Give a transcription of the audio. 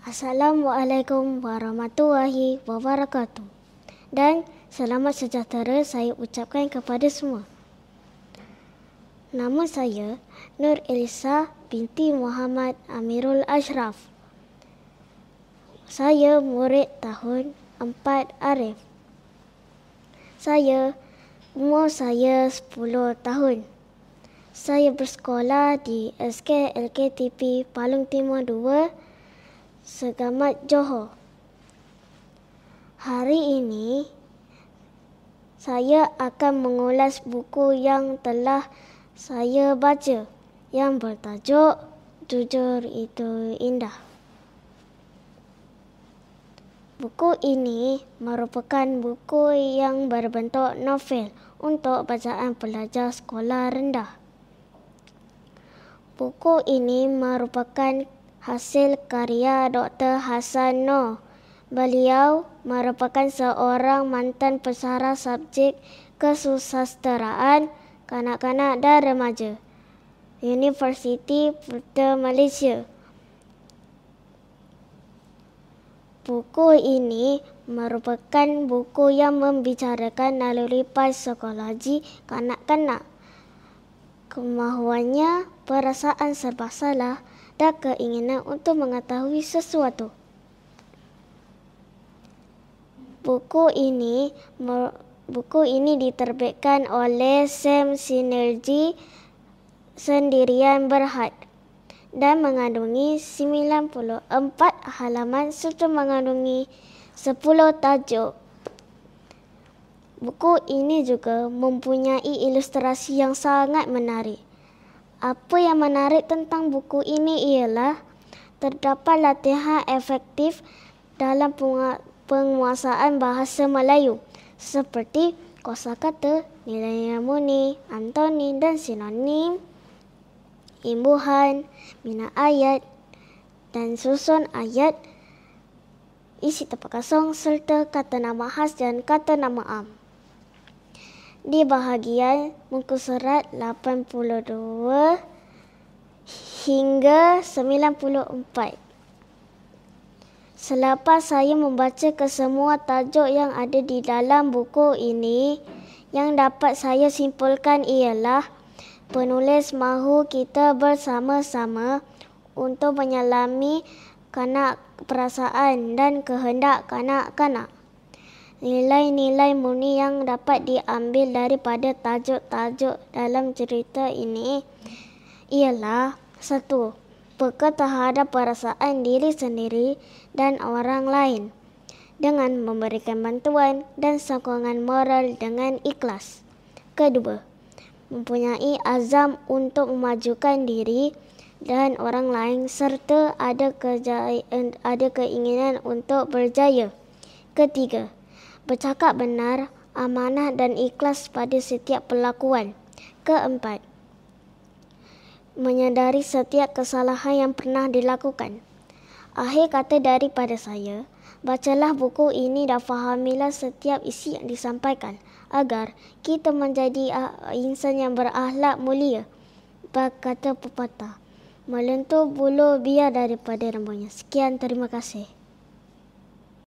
Assalamualaikum warahmatullahi wabarakatuh. Dan selamat sejahtera saya ucapkan kepada semua. Nama saya Nur Elisa binti Muhammad Amirul Ashraf. Saya murid tahun 4 Arif. Umur saya 10 tahun. Saya bersekolah di SK-LKTP Palung Timur 2, Segamat, Johor. Hari ini, saya akan mengulas buku yang telah saya baca yang bertajuk Jujur Itu Indah. Buku ini merupakan buku yang berbentuk novel untuk bacaan pelajar sekolah rendah. Buku ini merupakan hasil karya Dr. Hassan Noor. Beliau merupakan seorang mantan pesara subjek kesusasteraan kanak-kanak dan remaja Universiti Putra Malaysia. Buku ini merupakan buku yang membicarakan naluri psikologi kanak-kanak, kemahuannya, perasaan serba salah dan keinginan untuk mengetahui sesuatu. Buku ini diterbitkan oleh Sam Sinergy Sendirian Berhad dan mengandungi 94 halaman serta mengandungi 10 tajuk. Buku ini juga mempunyai ilustrasi yang sangat menarik. Apa yang menarik tentang buku ini ialah terdapat latihan efektif dalam penguasaan bahasa Melayu seperti kosakata, nilai murni, antoni dan sinonim, imbuhan, bina ayat dan susun ayat, isi tempat kosong serta kata nama khas dan kata nama am. Di bahagian muka surat 82 hingga 94. Selepas saya membaca kesemua tajuk yang ada di dalam buku ini, yang dapat saya simpulkan ialah penulis mahu kita bersama-sama untuk menyelami perasaan dan kehendak kanak-kanak. Nilai-nilai murni yang dapat diambil daripada tajuk-tajuk dalam cerita ini ialah 1. Peka terhadap perasaan diri sendiri dan orang lain dengan memberikan bantuan dan sokongan moral dengan ikhlas. 2. Mempunyai azam untuk memajukan diri dan orang lain serta ada keinginan untuk berjaya. 3. Bercakap benar, amanah dan ikhlas pada setiap perlakuan. 4. Menyadari setiap kesalahan yang pernah dilakukan. Akhir kata daripada saya, bacalah buku ini dan fahamilah setiap isi yang disampaikan agar kita menjadi insan yang berakhlak mulia. Berkata pepatah, melentur bulu biar daripada rambutnya. Sekian, terima kasih.